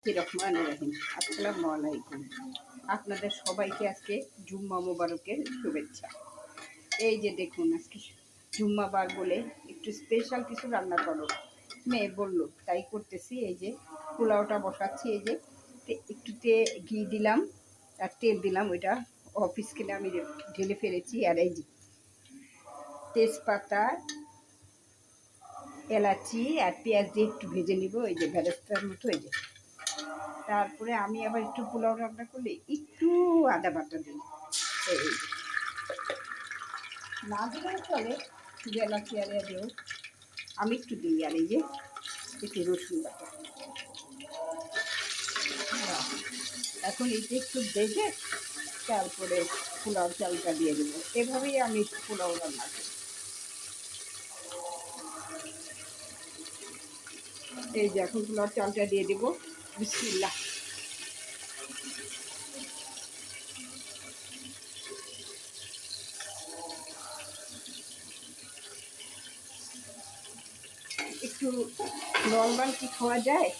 রহমানির রহিম। আসসালামু আলাইকুম। আপনাদের সবাইকে আজকে জুম্মা মোবারকের শুভেচ্ছা। এই যে দেখুন, আজকে জুম্মাবার বলে একটু স্পেশাল কিছু রান্না করো। মেয়ে বললো, তাই করতেছি। এই যে পোলাওটা বসাচ্ছি। এই যে একটু ঘি দিলাম আর তেল দিলাম, ওইটা অফিস কিনে আমি ঢেলে ফেলেছি। আর এই যে তেজপাতা, এলাচি আর পেঁয়াজ দিয়ে একটু ভেজে নিব, এই যে বেরেস্তার মতো। এই যে তারপরে আমি আবার একটু পোলাও রান্না করলে একটু আদা বাটা দিই। এই না দিলেও চলে, জেলা চেয়ারে দিও, আমি একটু দিই। আর এই যে একটু রসুন বাটা। এখন এইটা একটু ভেজে তারপরে পোলাও চালটা দিয়ে দেবো। এভাবেই আমি পোলাও রান্না করি। এই যে এখন পোলাও চালটা দিয়ে দেবো। বিসমিল্লাহ। একটু নর্মাল কি খাওয়া যায়,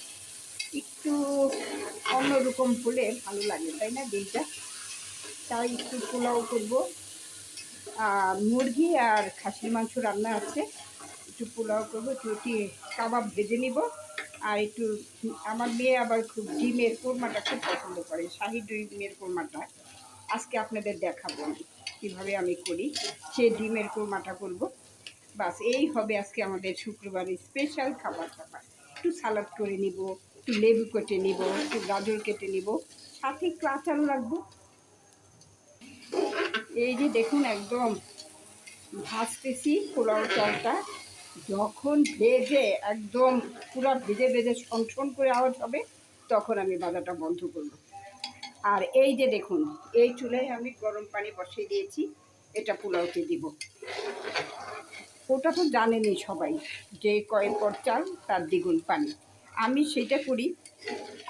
একটু অন্যরকম হলে ভালো লাগে, তাই না দিনটা? তাই একটু পোলাও করবো। মুরগি আর খাসির মাংস রান্না আছে, একটু পোলাও করবো, একটু কাবাব ভেজে নিব। আর একটু আমার মেয়ে আবার খুব ডিমের কোরমাটা খুব পছন্দ করে, শাহি ডিমের কোরমাটা আজকে আপনাদের দেখাবো আমি কীভাবে আমি করি। সেই ডিমের কোরমাটা করবো। বাস এই হবে আজকে আমাদের শুক্রবারের স্পেশাল খাবার দাবার। একটু সালাদ করে নিব, একটু লেবু কেটে নিব, একটু গাজর কেটে নিব, সাথে একটু আচারও রাখবো। এই যে দেখুন, একদম ভাজতেছি পোলাও চালটা। যখন ভেজে একদম পুরো ভেজে ভেজে ছন করে আওয়াজ হবে, তখন আমি বাজাটা বন্ধ করব। আর এই যে দেখুন, এই চুলায় আমি গরম পানি বসিয়ে দিয়েছি, এটা পোলাওতে দিব। ওটা তো জানেনই সবাই, যে কয়েক পর চাল তার দ্বিগুণ পানি। আমি সেটা করি।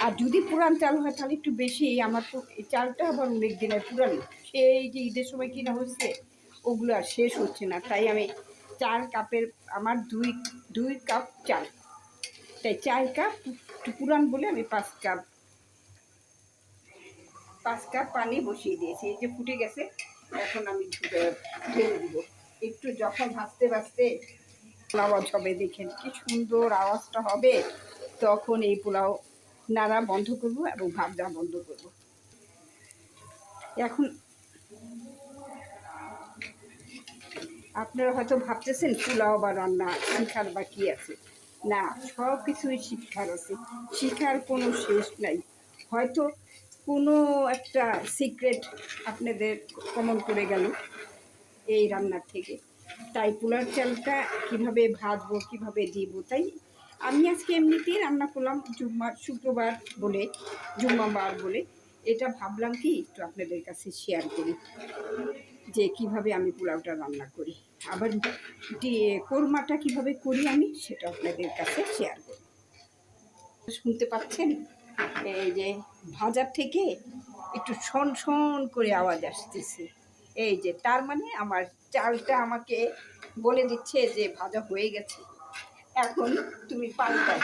আর যদি পুরান চাল হয় তাহলে একটু বেশি। আমার তো এই চালটা আবার অনেক দিনের পুরানো, সেই যে ঈদের সময় কিনা হচ্ছে, ওগুলো আর শেষ হচ্ছে না। তাই আমি 4 কাপের, আমার দুই কাপ চাল, তাই 4 কাপ পুরান বলে আমি 5 কাপ পানি বসিয়ে দিয়েছি। এই যে ফুটে গেছে, এখন আমি ঢেলে দিব। একটু যখন ভাজতে ভাজতে আওয়াজ হবে, দেখেন কি সুন্দর আওয়াজটা হবে, তখন এই পোলাও নাড়া বন্ধ করব এবং ভাজা বন্ধ করব। এখন আপনারা হয়তো ভাবতেছেন পোলাও বা রান্না শিখার বাকি আছে। না, সব কিছুই শিক্ষার আছে, শিখার কোনো শেষ নাই। হয়তো কোনো একটা সিক্রেট আপনাদের কমন করে গেল এই রান্নার থেকে। তাই পোলার চালটা কীভাবে ভাজবো, কীভাবে দিব, তাই আমি আজকে এমনিতেই রান্না করলাম। শুক্রবার বলে, জুম্মাবার বলে এটা ভাবলাম কি একটু আপনাদের কাছে শেয়ার করি যে কিভাবে আমি পোলাওটা রান্না করি। আবার কোরমাটা কিভাবে করি আমি সেটা আপনাদের কাছে শেয়ার করি। শুনতে পাচ্ছেন, এই যে ভাজার থেকে একটু শন শন করে আওয়াজ আসতেছে। এই যে তার মানে আমার চালটা আমাকে বলে দিচ্ছে যে ভাজা হয়ে গেছে, এখন তুমি পাল্টাও।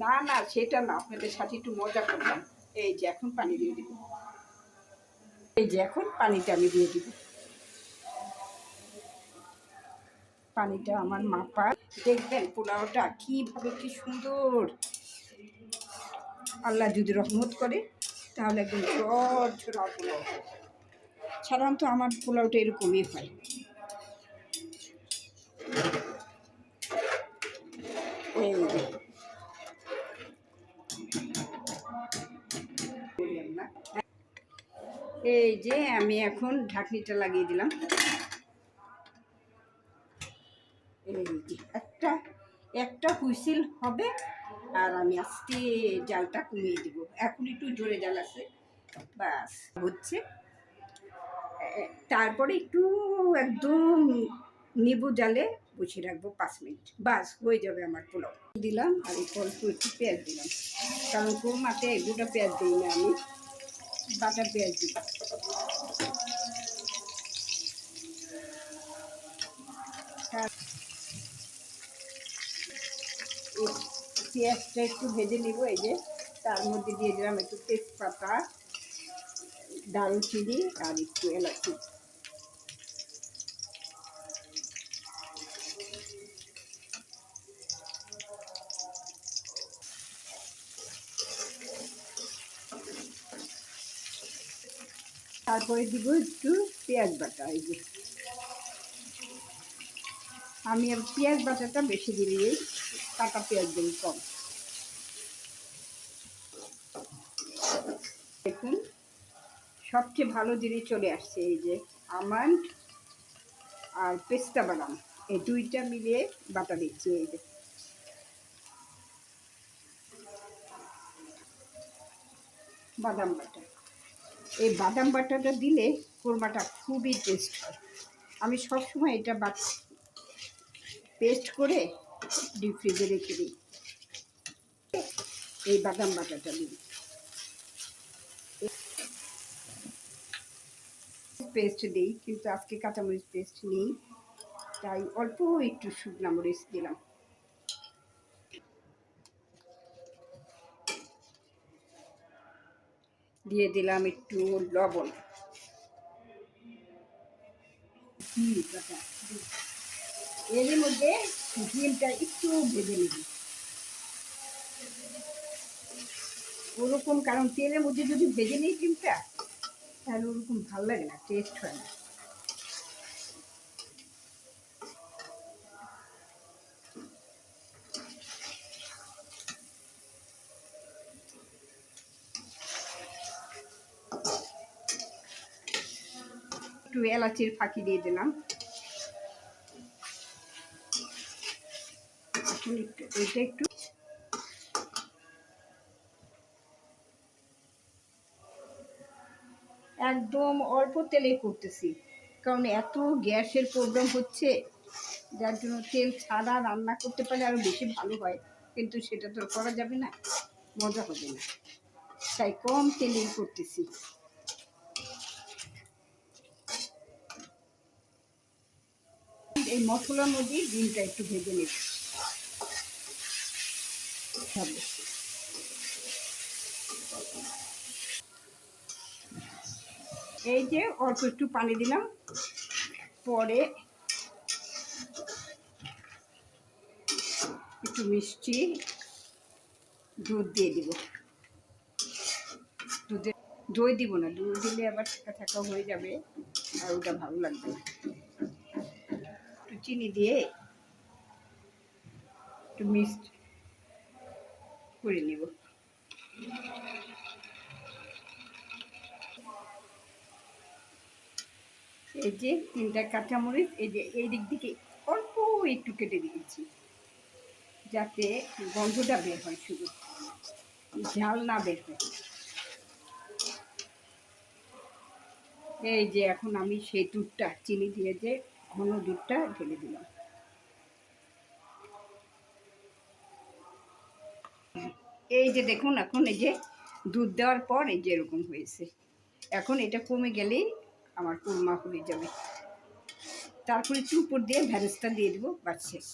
না না, সেটা না, আপনাদের সাথে একটু মজা করলাম। এই যে এখন পানি দিয়ে দিব। এই যে এখন পানিটা আমি দিয়ে দিব। পানিটা আমার মাপা। দেখবেন পোলাওটা কীভাবে কি সুন্দর, আল্লাহ যদি রহমত করে তাহলে একদম ঝরঝরা পোলাও। সাধারণত আমার পোলাওটা এরকমই হয়। এই যে আমি এখন ঢাকনিটা লাগিয়ে দিলাম। এই যে একটা হুইসেল হবে আর আমি আস্তে জালটা কমিয়ে দিব। এখন একটু জোরে জাল আছে, বাস হচ্ছে। তারপরে একটু একদম নিবু জালে বসিয়ে রাখবো 5 মিনিট, বাস হয়ে যাবে আমার পোলাও। দিলাম আর অল্প একটু পেঁয়াজ দিলাম, কারণ কোরমাতে গোটা পেঁয়াজ দিই না, আমি বাটা পেঁয়াজ দিই। পেঁয়াজটা একটু ভেজে নিব। এই যে তার মধ্যে দিয়ে দিলাম একটু তেজপাতা, দারুচিনি আর একটু এলাচি। তারপরে দিব একটু পেঁয়াজ বাটা। এই যে আমি আর পেঁয়াজ বাটাটা বেশি দিলে কাটা পেঁয়াজ দিই কম। দেখুন সবচেয়ে ভালো জিনিস চলে আসছে, এই যে আমন্ড আর পেস্তা বাদাম, এই দুইটা মিলিয়ে বাটা দিচ্ছি। এই যে বাদাম বাটা, এই বাদাম বাটাটা দিলে কোরমাটা খুবই টেস্ট হয়। আমি সবসময় এটা পেস্ট করে ডিপ ফ্রিজে রেখে দিই। এই বাদাম বাটাটা দিই, পেস্ট দিই, কিন্তু আজকে কাঁচামরিচ পেস্ট নেই, তাই অল্প একটু শুকনো মরিচ দিলাম। দিয়ে দিলাম একটু লবণ। এর মধ্যে ডিমটা একটু ভেজে নেব ওরকম, কারণ তেলের মধ্যে যদি ভেজে নিই ডিমটা তাহলে ওরকম ভালো লাগে না, টেস্ট হয় না। একটু এলাচির ফাঁকি দিয়ে দিলাম। এখন এটা একটু একদম অল্প তেলে করতেছি, কারণ এত গ্যাসের প্রবলেম হচ্ছে, যার জন্য তেল ছাড়া রান্না করতে পারলে আরও বেশি ভালো হয়, কিন্তু সেটা তো করা যাবে না, মজা হবে না, তাই কম তেলেই করতেছি। এই মশলার মধ্যে ডিমটা একটু ভেজে নেব। এই যে অল্প একটু পানি দিলাম, পরে একটু মিষ্টি দুধ দিয়ে দিব। দই দিব না, দই দিলে আবার থাকা থাকা হয়ে যাবে আর ওটা ভালো লাগবে না। একটু চিনি দিয়ে একটু মিক্সড করে নিব। এই যে 3টা কাঁচামরিচ এই যে এই দিক থেকে অল্প একটু কেটে দিয়েছি, যাতে গন্ধটা বের হয়, শুধু ঝাল না বের হয়। এই যে এখন আমি সেই দুধটা চিনি দিয়ে যে ঘন দুধটা ঢেলে দিলাম। এই যে দেখুন এখন এই যে দুধ দেওয়ার পর এই যে এরকম হয়েছে। এখন এটা কমে গেলেই আমার কোরমা হয়ে যাবে। তারপরে একটু উপর দিয়ে ভ্যারেস্তা দিয়ে দেবো, বাস শেষ।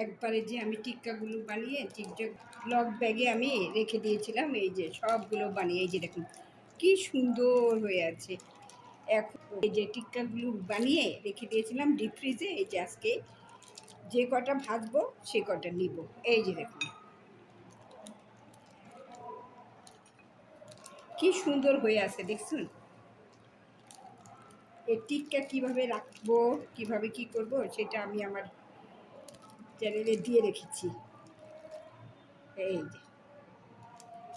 একবারে যে আমি টিক্কাগুলো বানিয়ে টিকটক লক ব্যাগে আমি রেখে দিয়েছিলাম, এই যে সবগুলো বানিয়ে, এই যে দেখুন কি সুন্দর হয়ে আছে। এখন এই যে টিক্কাগুলো বানিয়ে রেখে দিয়েছিলাম ডিপ ফ্রিজে, এই যে আজকে যে কটা ভাজবো সে কটা নিব। এই যে দেখুন কি সুন্দর হয়ে আছে, দেখছুন। এই টিক্কা কীভাবে রাখবো, কীভাবে কি করব, সেটা আমি আমার চ্যানেলে দিয়ে রেখেছি। এই যে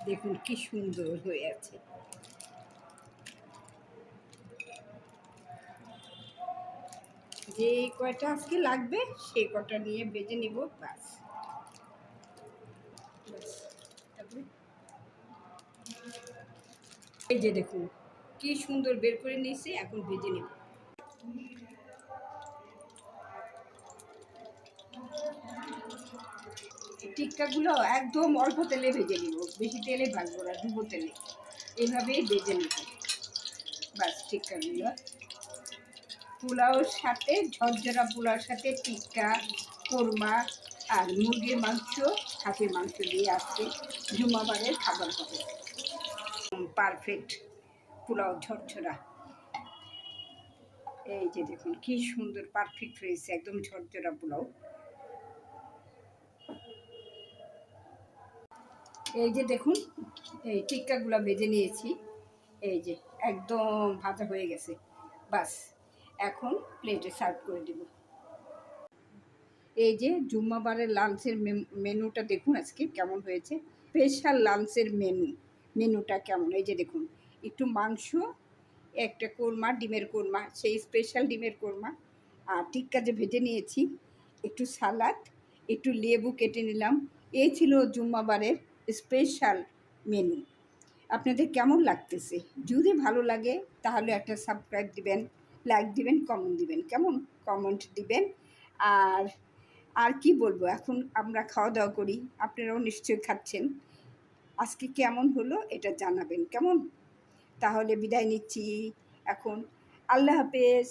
দেখুন কি সুন্দর হয়ে আছে। যে কয়টা আজকে লাগবে সেই কটা নিয়ে বেজে নিব, বাস। এই যে দেখুন কি সুন্দর বের করে নিয়েছি, এখন ভেজে নেব। টিক্কাগুলো একদম অল্প তেলে ভেজে নিব, বেশি তেলে ভাজবো না, ডুবো তেলে এভাবেই ভেজে নেব, বাস। টিক্কাগুলো পোলাওর সাথে, ঝরঝরা পোলাওর সাথে টিক্কা কোরমা আর মুরগির মাংস, খাসির মাংস দিয়ে আজকে জুম্মাবারের খাবার হবে। পারফেক্ট পোলাও ঝরঝরা। এই যে দেখুন কি সুন্দর পারফেক্ট হয়েছে, একদম ঝরঝরা পোলাও। এই যে দেখুন এই টিক্কাগুলো ভেজে নিয়েছি, এই যে একদম ভাজা হয়ে গেছে। বাস এখন প্লেটে সার্ভ করে দেব। এই যে জুম্মাবারের লাঞ্চের মেনুটা দেখুন আজকে কেমন হয়েছে। স্পেশাল লাঞ্চের মেনুটা কেমন, এই যে দেখুন একটু মাংস, একটা কোরমা, ডিমের কোরমা, সেই স্পেশাল ডিমের কোরমা, আর টিক্কা যে ভেজে নিয়েছি, একটু সালাদ, একটু লেবু কেটে নিলাম। এই ছিল জুম্মাবারের স্পেশাল মেনু। আপনাদের কেমন লাগতেছে? যদি ভালো লাগে তাহলে একটা সাবস্ক্রাইব দিবেন, লাইক দিবেন, কমেন্ট দিবেন, কেমন কমেন্ট দিবেন। আর আর কি বলবো, এখন আমরা খাওয়া দাওয়া করি, আপনারাও নিশ্চয়ই খাচ্ছেন। আজকে কেমন হলো এটা জানাবেন, কেমন? তাহলে বিদায় নিচ্ছি এখন। আল্লাহ হাফেজ।